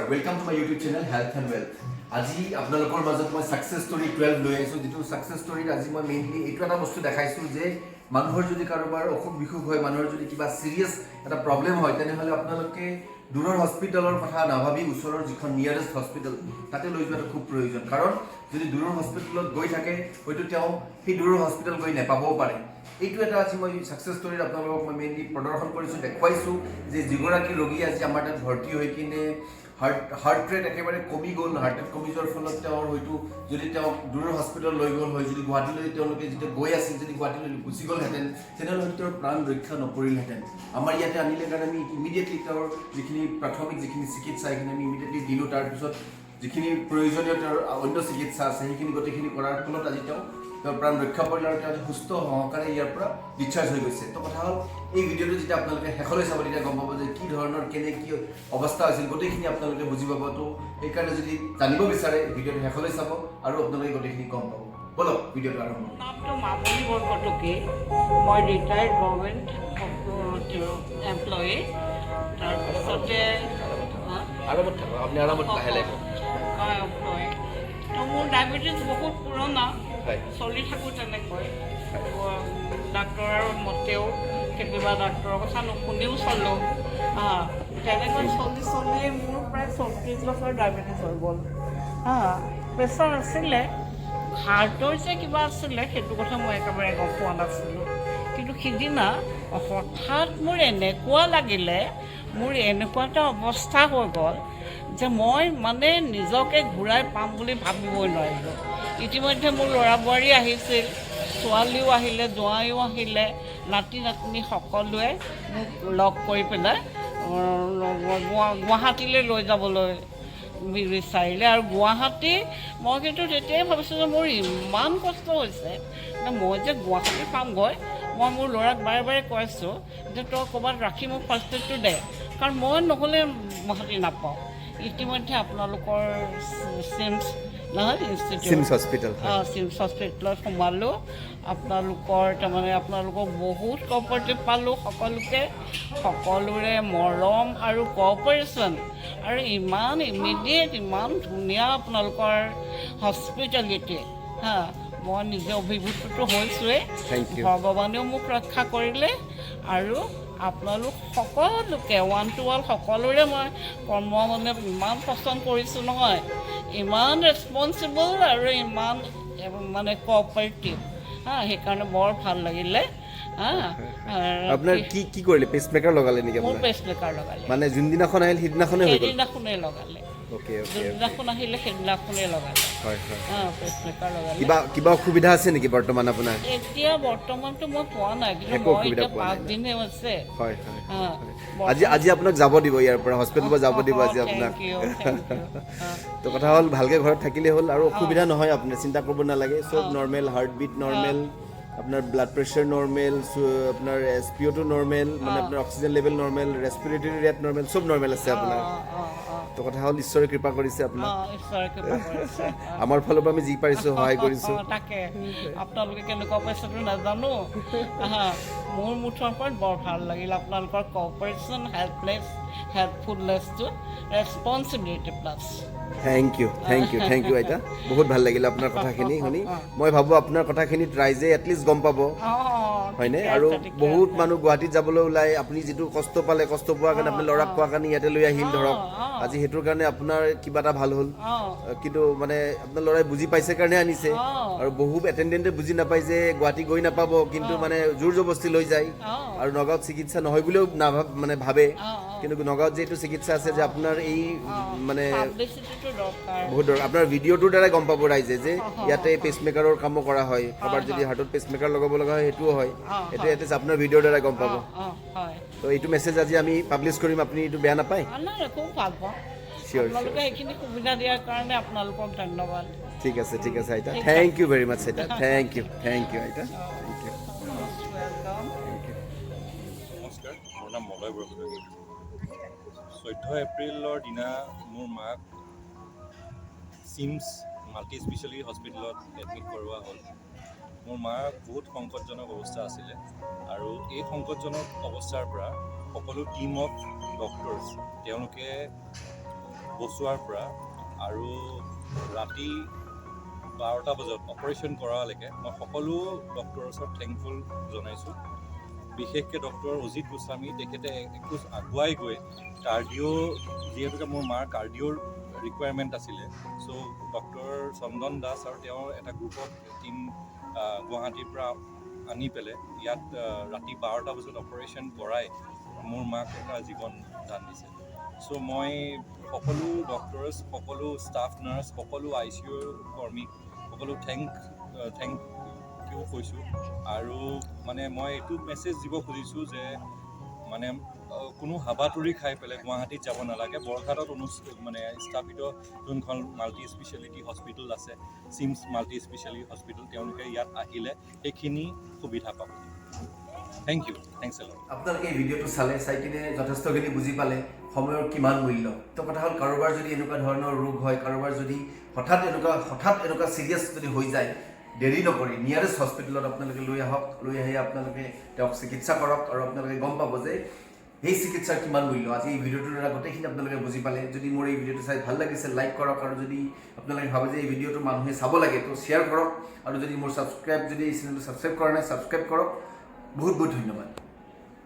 Welcome to my YouTube channel health and wealth. আজি আপোনালোকৰ মাজত মই ছাকচেছ ষ্টৰী 12 লৈ আহিছোঁ, যিটো ছাকচেছ ষ্টৰীত আজি মই মেইনলি এইটো এটা বস্তু দেখাইছোঁ যে মানুহৰ যদি কাৰোবাৰ অসুখ বিসুখ হয়, মানুহৰ যদি কিবা চিৰিয়াছ এটা প্ৰব্লেম হয়, তেনেহ'লে আপোনালোকে দূৰৰ হস্পিটেলৰ কথা নাভাবি ওচৰৰ যিখন নিয়াৰেষ্ট হস্পিটেল তাতে লৈ যোৱাটো খুব প্ৰয়োজন। কাৰণ যদি দূৰৰ হস্পিটেলত গৈ থাকে, হয়তো তেওঁ সেই দূৰৰ হস্পিটেল গৈ নাপাবও পাৰে। এইটো এটা আজি মই ছাকচেছ ষ্টৰীত আপোনালোকক মই মেইনলি প্ৰদৰ্শন কৰিছোঁ, দেখুৱাইছোঁ যে যিগৰাকী ৰোগী আজি আমাৰ তাত ভৰ্তি হৈ কিনে হাৰ্ট ৰেট একেবাৰে কমি গ'ল, হাৰ্ট ৰেট কমি যোৱাৰ ফলত তেওঁৰ হয়তো যদি তেওঁক দূৰৰ হস্পিটেল লৈ গ'ল হয়, যদি গুৱাহাটীলৈ তেওঁলোকে যেতিয়া গৈ আছিল, যদি গুৱাহাটীলৈ গুচি গ'লহেঁতেন, তেনেহ'লে হয়তো তেওঁৰ প্ৰাণ ৰক্ষা নপৰিলহেঁতেন। আমাৰ ইয়াতে আনিলে কাৰণে আমি ইমিডিয়েটলি তেওঁৰ যিখিনি প্ৰাথমিক যিখিনি চিকিৎসা সেইখিনি আমি ইমিডিয়েটলি দিলোঁ। তাৰপিছত যিখিনি প্ৰয়োজনীয় তেওঁৰ অন্য চিকিৎসা আছে সেইখিনি গোটেইখিনি কৰাৰ ফলত আজি তেওঁৰ প্ৰাণ ৰক্ষা পৰিলে আৰু তেওঁ আজি সুস্থ সহকাৰে ইয়াৰ পৰা ডিচাৰ্জ হৈ গৈছে। তো কথা হ'ল এই ভিডিঅ'টো যেতিয়া আপোনালোকে শেষলৈ চাব তেতিয়া গম পাব যে কি ধৰণৰ কি অৱস্থা হৈছিল, গোটেইখিনি আপোনালোকে বুজি পাব। তো সেইকাৰণে যদি জানিব বিচাৰে ভিডিঅ'টো শেষলৈ চাব আৰু আপোনালোকে গোটেইখিনি গম পাব। বলক ভিডিঅ'টো আৰম্ভ কৰোঁ। নামটো মামনি বৰকটকী। মই ৰিটায়াৰ্ড গভৰ্ণমেণ্ট এমপ্লয়ী। তাৰপিছতে আৰামত থাকক, আপুনি আৰামত লাহে লাহে কওক। এমপ্লয়ী। তো মোৰ ডায়েবেটিছ বহুত পুৰণা, হয়। চলি থাকোঁ তেনেকৈ। ডাক্তৰৰ মতেও কেতিয়াবা ডাক্তৰৰ কথা নুশুনিও চলোঁ। তেনেকৈ চলি মোৰ প্ৰায় 34 বছৰ ডায়েবেটিছ হৈ গ'ল। প্ৰেছাৰ আছিলে, হাৰ্টৰ যে কিবা আছিলে সেইটো কথা মই একেবাৰে গম পোৱা নাছিলোঁ। কিন্তু সিদিনা হঠাৎ মোৰ এনেকুৱা লাগিলে, মোৰ এনেকুৱা এটা অৱস্থা হৈ গ'ল যে মই মানে নিজকে ঘূৰাই পাম বুলি ভাবিবই নোৱাৰিলোঁ। ইতিমধ্যে মোৰ ল'ৰা বোৱাৰী আহিছিল, ছোৱালীও আহিলে, জোঁৱাইও আহিলে, নাতি নাতনি সকলোৱে মোক লগ কৰি পেলাই গুৱাহাটীলৈ লৈ যাবলৈ বিচাৰিলে। আৰু গুৱাহাটী মই কিন্তু তেতিয়াই ভাবিছোঁ যে মোৰ ইমান কষ্ট হৈছে যে মই যে গুৱাহাটী পামগৈ। মই মোৰ ল'ৰাক বাৰে বাৰে কৈছোঁ যে তই ক'ৰবাত ৰাখি মোক ফাৰ্ষ্ট এডটো দে, কাৰণ মই নহ'লে গুৱাহাটী নাপাওঁ। ইতিমধ্যে আপোনালোকৰ চিমছ হস্পিটেলত সোমালোঁ। আপোনালোকক বহুত কপাৰেটিভ পালোঁ। সকলোৰে মৰম আৰু কপাৰেশ্যন আৰু ইমান ইমিডিয়েট, ইমান ধুনীয়া আপোনালোকৰ হস্পিটেলিটি। মই নিজে অভিভূতটো হৈছোঁৱেই। ভগৱানেও মোক ৰক্ষা কৰিলে আৰু আপোনালোক সকলোকে ওৱান টু ওৱান সকলোৰে মই কৰ্ম মানে ইমান পচন্দ কৰিছোঁ নহয়, ইমান ৰেচপনচিবল আৰু ইমান মানে কপাৰেটিভ। সেইকাৰণে বৰ ভাল লাগিলে। আপোনাৰ কি কৰিলে? পেচমেকাৰ লগালে নেকি? মোৰ পেচমেকাৰ লগালে, মানে যোনদিনাখন আহিল সেইদিনাখনেই লগালে। যোনদিনাখন আহিলে সেইদিনাখনেই লগালে। পেচমেকাৰ লগালে। কিবা অসুবিধা আছে নেকি বৰ্তমান আপোনাৰ? এতিয়া বৰ্তমানতো মই পোৱা নাই, কিন্তু মই এতিয়া 5 দিনহে হৈছে। আজি আপোনাক যাব দিব, ইয়াৰ পৰা হস্পিটেলৰ পৰা যাব দিব আজি আপোনাক। তো কথা হ'ল ভালকৈ ঘৰত থাকিলেই হ'ল আৰু অসুবিধা নহয়, আপুনি চিন্তা কৰিব নালাগে। চব নৰ্মেল, হাৰ্টবিট নৰ্মেল, আপোনাৰ ব্লাড প্ৰেছাৰ নৰ্মেল, আপোনাৰ SpO2 নৰ্মেল, মানে আপোনাৰ oxygen level normal, respiratory rate normal, চব নৰ্মেল আছে আপোনাৰ। তো কথা হ'ল ঈশ্বৰে কৃপা কৰিছে আপোনাক। আমাৰ ফালৰ পৰা আমি যি পাৰিছোঁ সহায় কৰিছোঁ। তাকে আপোনালোকে কেনেকুৱা পাইছেতো নাজানো। মোৰ মুঠৰ ওপৰত বৰ ভাল লাগিল আপোনালোকৰ কপাৰেশ্যন, হেল্পফুলনেছটো, ৰেচপনচিবিলিটি প্লাছ। থেংক ইউ আইতা, বহুত ভাল লাগিল আপোনাৰ কথাখিনি শুনি। মই ভাবোঁ আপোনাৰ কথাখিনিত ৰাইজে এটলিষ্ট গম পাব, হয়নে? আৰু বহুত মানুহ গুৱাহাটীত যাবলৈ ওলাই, আপুনি যিটো কষ্ট পালে, কষ্ট পোৱাৰ কাৰণে আপুনি ল'ৰাক খোৱাৰ কাৰণে ইয়াতে লৈ আহিল ধৰক, আজি সেইটোৰ কাৰণে আপোনাৰ কিবা এটা ভাল হ'ল। কিন্তু মানে আপোনাৰ ল'ৰাই বুজি পাইছে কাৰণে আনিছে। আৰু বহু এটেণ্ডেণ্টে বুজি নাপায় যে গুৱাহাটী গৈ নাপাব, কিন্তু মানে জোৰ জবস্তি লৈ যায়। আৰু নগাঁৱত চিকিৎসা নহয় বুলিও মানে ভাবে, কিন্তু নগাঁৱত যে এইটো চিকিৎসা আছে যে আপোনাৰ এই মানে বহুত দৰকাৰ। আপোনাৰ ভিডিঅ'টোৰ দ্বাৰাই গম পাব ৰাইজে যে ইয়াতে পেচমেকাৰৰ কামো কৰা হয়। কাৰোবাৰ যদি হাৰ্টত পেচমেকাৰ লগাব লগা হয় সেইটোও হয়। এইটো এটলিষ্ট আপোনাৰ ভিডিঅ'ৰ দ্বাৰাই গম পাব। তো এইটো মেছেজ আজি আমি পাব্লিছ কৰিম, আপুনি এইটো বেয়া নাপায়? খুব ভাল পাওঁ। আপোনালোকে সেইখিনি সুবিধা দিয়াৰ কাৰণে আপোনালোকক ধন্যবাদ। ঠিক আছে আইতা, থেংক ইউ ভেৰি মাছ আইতা, থেংক ইউ আইতা, থেংক ইউ। নমস্কাৰ, মোৰ নাম মলয় বৰকটকী। 14 এপ্ৰিলৰ দিনা মোৰ মাক চিমছ মাল্টি স্পেচিয়েলিটি হস্পিটেলত এডমিট কৰোৱা হ'ল। মোৰ মাৰ বহুত সংকটজনক অৱস্থা আছিলে আৰু এই সংকটজনক অৱস্থাৰ পৰা সকলো টিম অফ ডক্টৰ্ছ তেওঁলোকে বচোৱাৰ পৰা আৰু ৰাতি 12টা বজাত অপাৰেশ্যন কৰালৈকে মই সকলো ডক্টৰৰ ওচৰত থেংকফুল জনাইছোঁ। বিশেষকৈ ডক্টৰ অজিত গোস্বামী, তেখেতে একোজ আগুৱাই গৈ কাৰ্ডিঅ' যিহেতুকে মোৰ মাৰ কাৰ্ডিঅ'ৰ ৰিকুৱাৰমেণ্ট আছিলে, চ' ডক্টৰ চন্দন দাস আৰু তেওঁৰ এটা গ্ৰুপত টিম গুৱাহাটীৰ পৰা আনি পেলাই ইয়াত ৰাতি 12টা বজাত অপাৰেশ্যন কৰাই মোৰ মাক এটা জীৱন দান দিছে। চ' মই সকলো ডক্টৰছ, সকলো ষ্টাফ নাৰ্ছ, সকলো ICU কৰ্মী, সকলো থেংক ইউ কৈছোঁ। আৰু মানে মই এইটো মেছেজ দিব খুজিছোঁ যে মানে কোনো হাবাতৰি খাই পেলাই গুৱাহাটীত যাব নালাগে। বৰঘাটত মানে স্থাপিত যোনখন মাল্টি স্পেচিয়েলিটি হস্পিটেল আছে, চিমছ মাল্টি স্পেচিয়েলিটি হস্পিটেল, তেওঁলোকে ইয়াত আহিলে সেইখিনি সুবিধা পাব। Thank you, thanks a lot. আপোনালোকে এই ভিডিঅ'টো চাই কিনে যথেষ্টখিনি বুজি পালে সময়ৰ কিমান মূল্য। তো কথা হ'ল, কাৰোবাৰ যদি এনেকুৱা ধৰণৰ ৰোগ হয়, কাৰোবাৰ যদি হঠাৎ এনেকুৱা চিৰিয়াছ যদি হৈ যায়, দেৰি নকৰি নিয়াৰেষ্ট হস্পিটেলত আপোনালোকে লৈ আহক। লৈ আহি আপোনালোকে তেওঁক চিকিৎসা কৰক আৰু আপোনালোকে গম পাব যে এই চিকিৎসাৰ কিমান মূল্য। আজি এই ভিডিঅ'টোৰ দ্বাৰা গোটেইখিনি আপোনালোকে বুজি পালে। যদি মোৰ এই ভিডিঅ'টো চাই ভাল লাগিছে, লাইক কৰক, আৰু যদি আপোনালোকে ভাবে যে এই ভিডিঅ'টো মানুহে চাব লাগে তো শ্বেয়াৰ কৰক, আৰু যদি মোৰ এই চেনেলটো ছাবস্ক্ৰাইব কৰা নাই ছাবস্ক্ৰাইব কৰক। বহুত বহুত ধন্যবাদ।